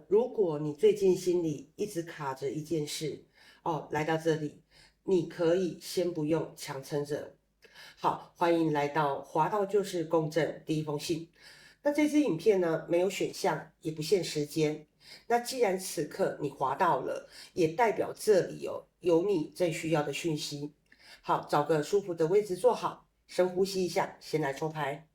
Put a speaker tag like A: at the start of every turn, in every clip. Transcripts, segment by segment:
A: 如果你最近心裡一直卡着一件事，來到這裡，你可以先不用強撐着。好，歡迎來到滑到就是公正第一封信。那這支影片呢，沒有選項，也不限時間。那既然此刻你滑到了，也代表這裡有你最需要的訊息。好，找個舒服的位置坐好，深呼吸一下，先來抽牌。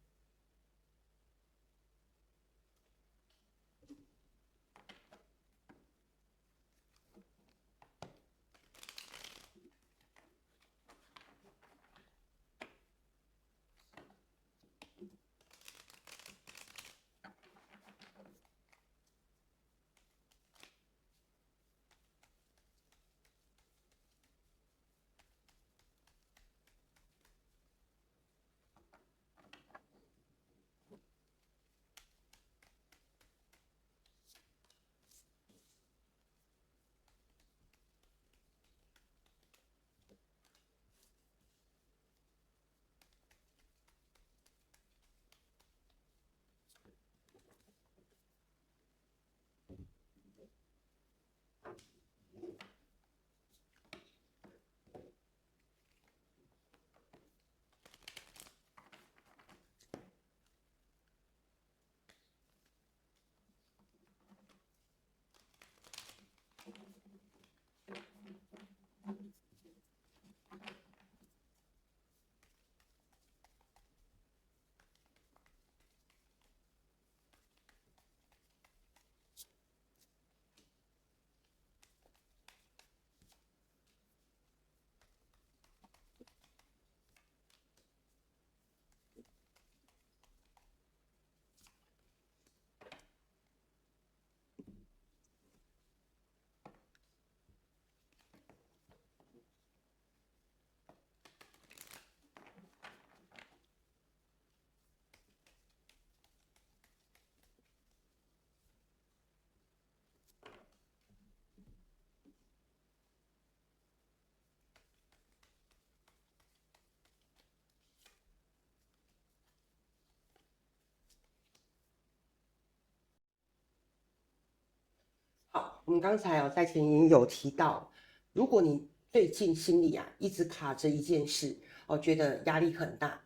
A: 好，我们刚才在前言有提到，如果你最近心裡一直卡着一件事，覺得壓力很大，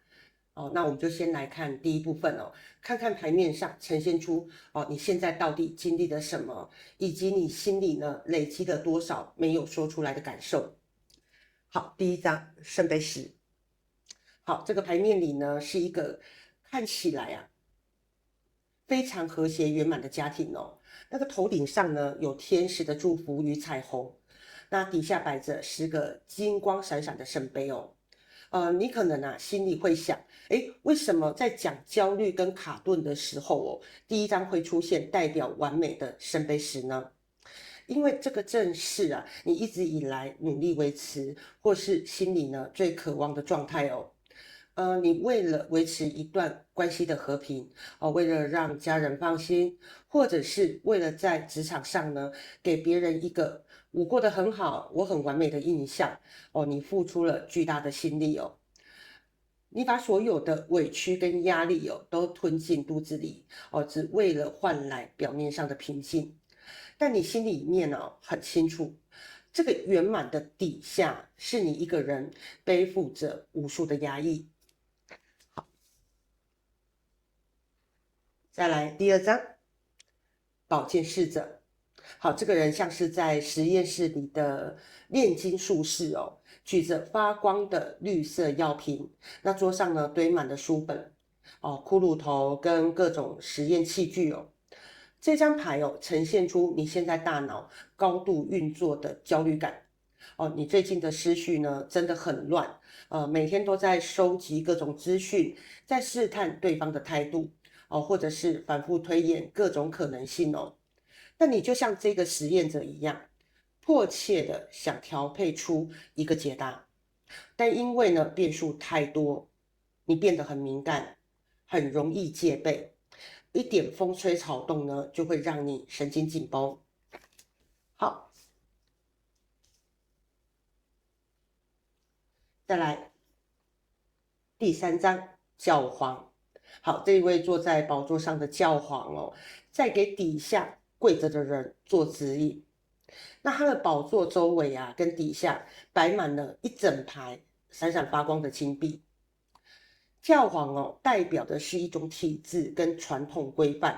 A: 那我們就先來看第一部分看看牌面上呈現出你現在到底經歷了什麼，以及你心裡呢累積了多少沒有說出來的感受。好，第一張聖杯10。好，這個牌面裡呢是一個看起來非常和諧圓滿的家庭那個頭頂上呢有天使的祝福與彩虹，那底下擺着10個金光閃閃的聖杯你可能心裡會想，為什麼在講焦慮跟卡頓的時候第一張會出現代表完美的聖杯10呢？因為這個正是你一直以來努力維持，或是心裡呢最渴望的狀態你為了維持一段關係的和平為了讓家人放心，或者是為了在職場上呢給別人一個我過得很好，我很完美的印象你付出了巨大的心力你把所有的委屈跟壓力都吞進肚子裡只為了換來表面上的平靜，但你心裡面很清楚，這個圓滿的底下是你一個人背負着無數的壓抑。再來第二張，寶劍侍者。好，這個人像是在實驗室裡的煉金術士舉着發光的綠色藥瓶，那桌上呢堆滿了書本骷髏頭跟各種實驗器具這張牌呈現出你現在大腦高度運作的焦慮感你最近的思緒呢真的很亂每天都在收集各種資訊，在試探對方的態度或者是反覆推演各種可能性那你就像這個實驗者一樣，迫切的想調配出一個解答，但因為呢變數太多，你變得很敏感，很容易戒備，一點風吹草動呢就會讓你神經緊繃。好，再來第三張教皇。好，這一位坐在寶座上的教皇再給底下跪着的人做指引。那他的寶座周圍啊，跟底下擺滿了一整排閃閃發光的金幣。教皇哦，代表的是一種體制跟傳統規範。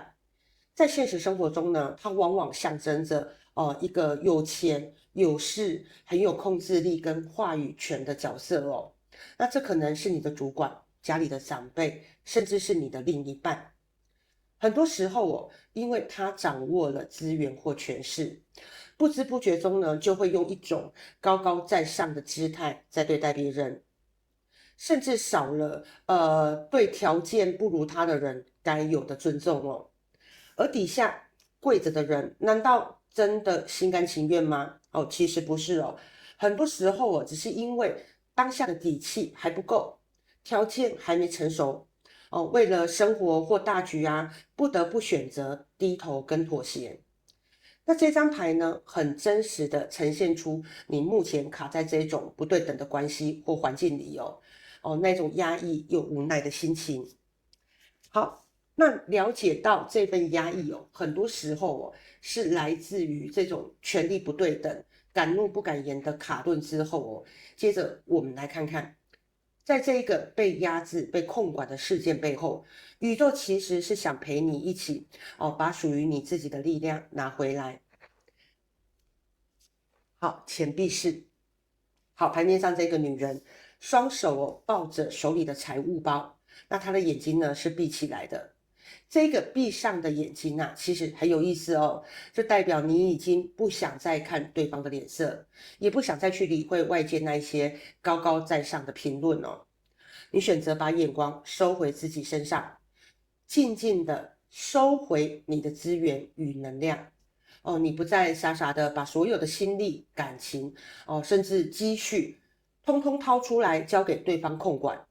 A: 在現實生活中呢，它往往象徵着一個有錢有勢、很有控制力跟話語權的角色哦。那這可能是你的主管、家裡的長輩，甚至是你的另一半。很多時候哦，因為他掌握了資源或權勢，不知不覺中呢，就會用一種高高在上的姿態在對待別人，甚至少了對條件不如他的人該有的尊重哦。而底下跪着的人，難道真的心甘情願嗎？哦，其實不是哦。很多時候哦，只是因為當下的底氣還不夠，條件還沒成熟哦，為了生活或大局啊，不得不選擇低頭跟妥協。那這張牌呢，很真實的呈現出你目前卡在這種不對等的關係或環境裡那種壓抑又無奈的心情。好，那了解到這份壓抑很多時候是來自於這種權力不對等、敢怒不敢言的卡頓之後接着我們來看看，在這一個被壓制、被控管的事件背後，宇宙其實是想陪你一起把屬於你自己的力量拿回來。好，錢幣四。好，牌面上這個女人雙手抱着手裡的財務包，那她的眼睛呢是閉起來的。這個閉上的眼睛啊，其實很有意思哦，就代表你已經不想再看對方的臉色，也不想再去理會外界那些高高在上的評論哦。你選擇把眼光收回自己身上，靜靜的收回你的資源與能量哦。你不再傻傻的把所有的心力、感情甚至積蓄，通通掏出來交給對方控管，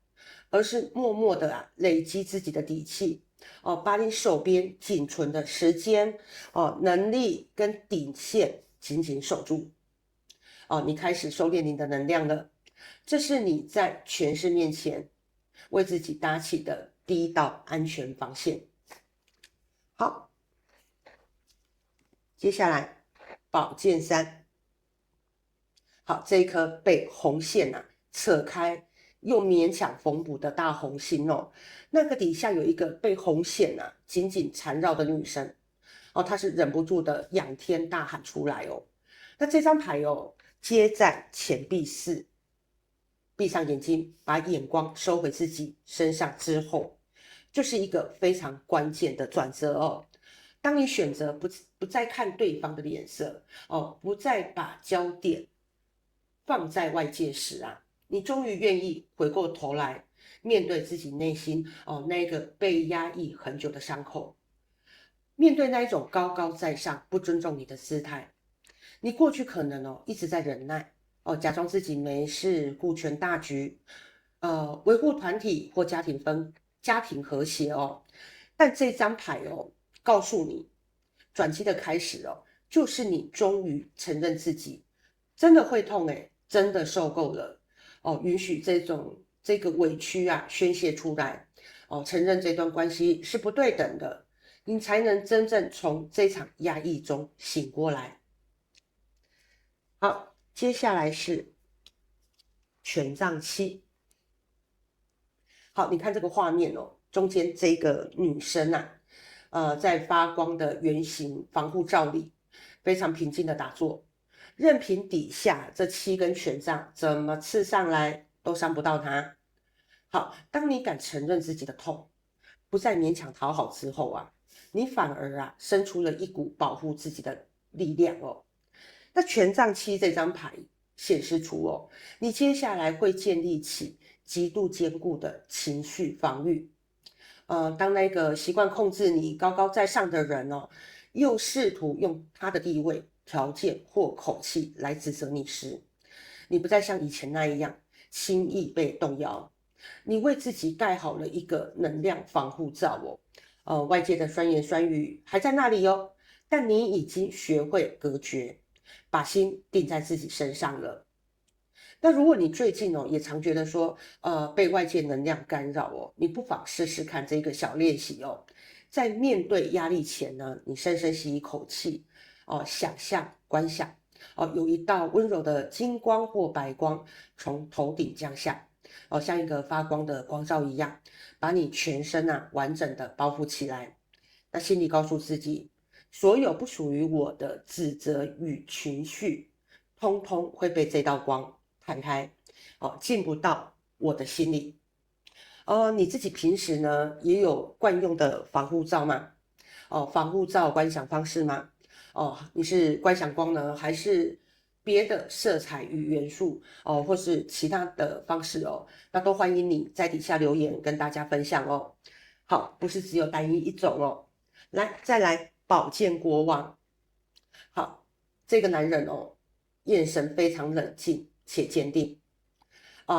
A: 而是默默的累積自己的底氣把你手邊僅存的時間能力跟底線緊緊守住你開始收斂你的能量了。這是你在權勢面前為自己搭起的第一道安全防線。好，接下來寶劍三。好，這一顆被紅線扯開又勉強縫補的大紅心那個底下有一個被紅線緊緊纏繞的女生她是忍不住的仰天大喊出來那這張牌接在錢幣四，閉上眼睛，把眼光收回自己身上之後，就是一個非常關鍵的轉折當你選擇不再看對方的臉色不再把焦點放在外界時你終於願意回過頭來面對自己內心那個被壓抑很久的傷口，面對那一種高高在上不尊重你的姿態。你過去可能一直在忍耐假裝自己沒事，顧全大局維護團體或家庭和諧但這張牌告訴你，轉機的開始就是你終於承認自己真的會痛真的受夠了允許這個委屈宣洩出來承認這段關係是不對等的，你才能真正從這場壓抑中醒過來。好，接下來是權杖七。好，你看這個畫面中間這個女生在發光的圓形防護罩裡，非常平靜的打坐，任憑底下這7根權杖怎麼刺上來都傷不到她。好，當你敢承認自己的痛，不再勉強討好之後你反而生出了一股保護自己的力量那權杖七這張牌顯示出你接下來會建立起極度堅固的情緒防禦。當那個習慣控制你高高在上的人又試圖用他的地位、條件或口氣來指責你時，你不再像以前那樣輕易被動搖。你為自己蓋好了一個能量防護罩外界的酸言酸語還在那裡但你已經學會隔絕，把心定在自己身上了。那如果你最近也常覺得說被外界能量干擾你不妨試試看這個小練習在面對壓力前呢，你深深吸一口氣，想象、觀想，有一道溫柔的金光或白光從頭頂降下，像一個發光的光罩一樣，把你全身完整的包覆起來。那心裡告訴自己，所有不屬於我的指責與情緒，通通會被這道光彈開，進不到我的心裡。你自己平時呢也有慣用的防護罩嗎？防護罩觀想方式嗎？你是觀想光呢，還是別的色彩與元素或是其他的方式那都歡迎你在底下留言跟大家分享哦。好，不是只有單一一種哦。來，再來寶劍國王。好，這個男人眼神非常冷靜且堅定。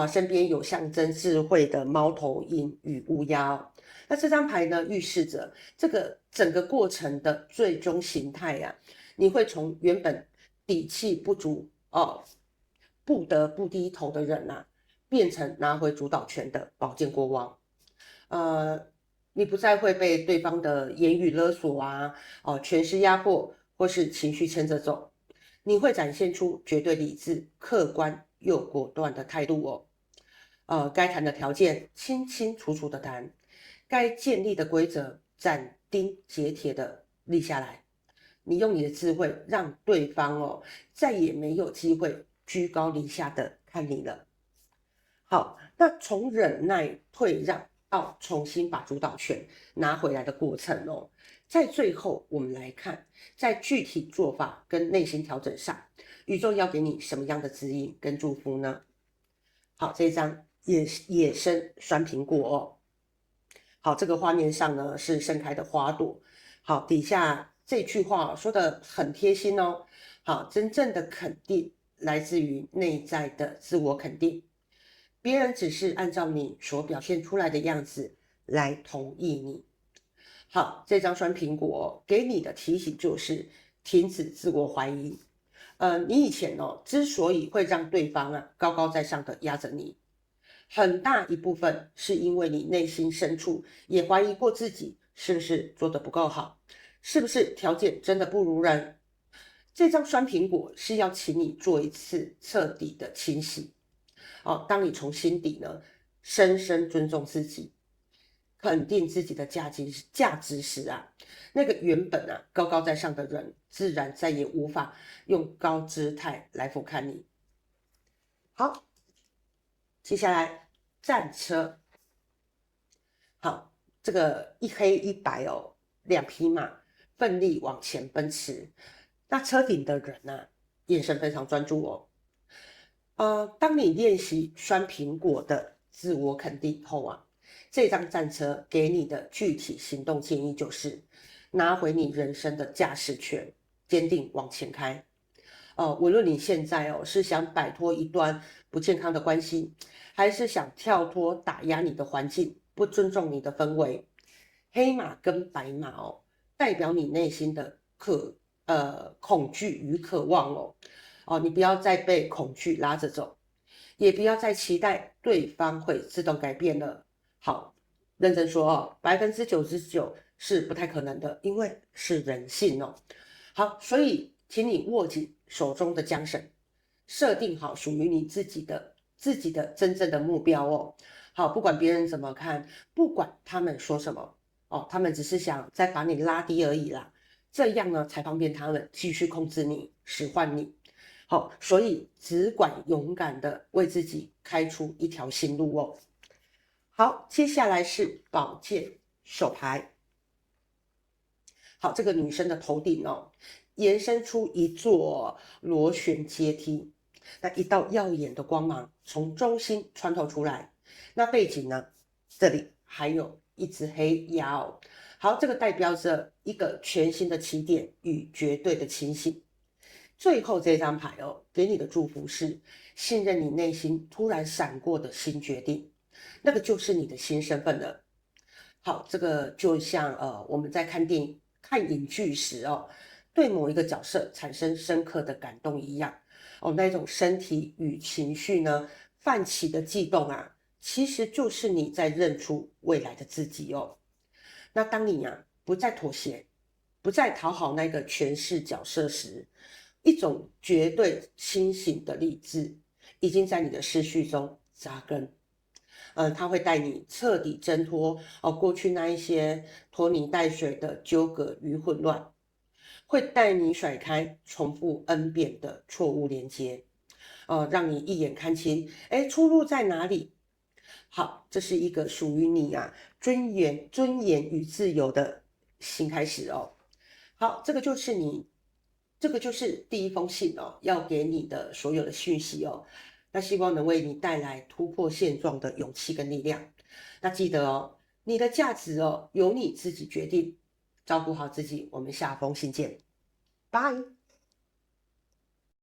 A: 身邊有象徵智慧的貓頭鷹與烏鴉那這張牌呢，預示着這個整個過程的最終形態你會從原本底氣不足不得不低頭的人變成拿回主導權的寶劍國王。你不再會被對方的言語勒索權勢壓迫或是情緒牽着走，你會展現出絕對理智、客觀又果斷的態度該談的條件清清楚楚的談，該建立的規則斬釘截鐵的立下來。你用你的智慧讓對方再也沒有機會居高臨下的看你了。好，那從忍耐退讓到重新把主導權拿回來的過程在最後我們來看，在具體做法跟內心調整上，宇宙要給你什麼樣的指引跟祝福呢？好，這一張野生酸蘋果好，這個畫面上呢是盛開的花朵。好，底下這句話說得很貼心好，真正的肯定來自於內在的自我肯定，別人只是按照你所表現出來的樣子來同意你。好，這張酸蘋果給你的提醒就是停止自我懷疑。你以前之所以會讓對方高高在上的壓着你，很大一部分是因為你內心深處也懷疑過自己是不是做得不夠好，是不是條件真的不如人。這張酸蘋果是要請你做一次徹底的清洗。當你從心底呢深深尊重自己，肯定自己的價值時那個原本高高在上的人自然再也無法用高姿態來俯瞰你。好，接下來戰車。好，這個一黑一白兩匹馬奮力往前奔馳。那車頂的人眼神非常專注當你練習酸蘋果的自我肯定後這張戰車給你的具體行動建議就是拿回你人生的駕駛權，堅定往前開。無論你現在是想擺脫一段不健康的關係，還是想跳脫打壓你的環境，不尊重你的氛圍，黑馬跟白馬代表你內心的恐懼與渴望你不要再被恐懼拉着走，也不要再期待對方會自動改變了。好，認真說99%是不太可能的，因為是人性好，所以請你握緊手中的韁繩，設定好屬於你自己的真正的目標好，不管別人怎麼看，不管他們說什麼他們只是想再把你拉低而已啦，這樣呢才方便他們繼續控制你，使喚你。好，所以只管勇敢的為自己開出一條新路好，接下來是寶劍手牌。好，這個女生的頭頂延伸出一座螺旋階梯，那一道耀眼的光芒從中心穿透出來。那背景呢，這裡還有一隻黑鴨好，這個代表着一個全新的起點與絕對的清醒。最後這張牌給你的祝福是信任你內心突然閃過的新決定，那個就是你的新身份了。好，這個就像我們在看電影、看影劇時對某一個角色產生深刻的感動一樣那種身體與情緒呢泛起的悸動其實就是你在認出未來的自己那當你不再妥協，不再討好那個權勢角色時，一種絕對清醒的理智已經在你的思緒中扎根。它會帶你徹底掙脫過去那一些拖泥帶水的糾葛與混亂，會帶你甩開重複 N 遍的錯誤連接，讓你一眼看清，出路在哪裡？好，這是一個屬於你尊嚴與自由的新開始哦。好，這個就是第一封信哦，要給你的所有的訊息哦。那希望能為你帶來突破現狀的勇氣跟力量。那記得哦，你的價值由你自己決定，照顧好自己。我們下封信見，拜。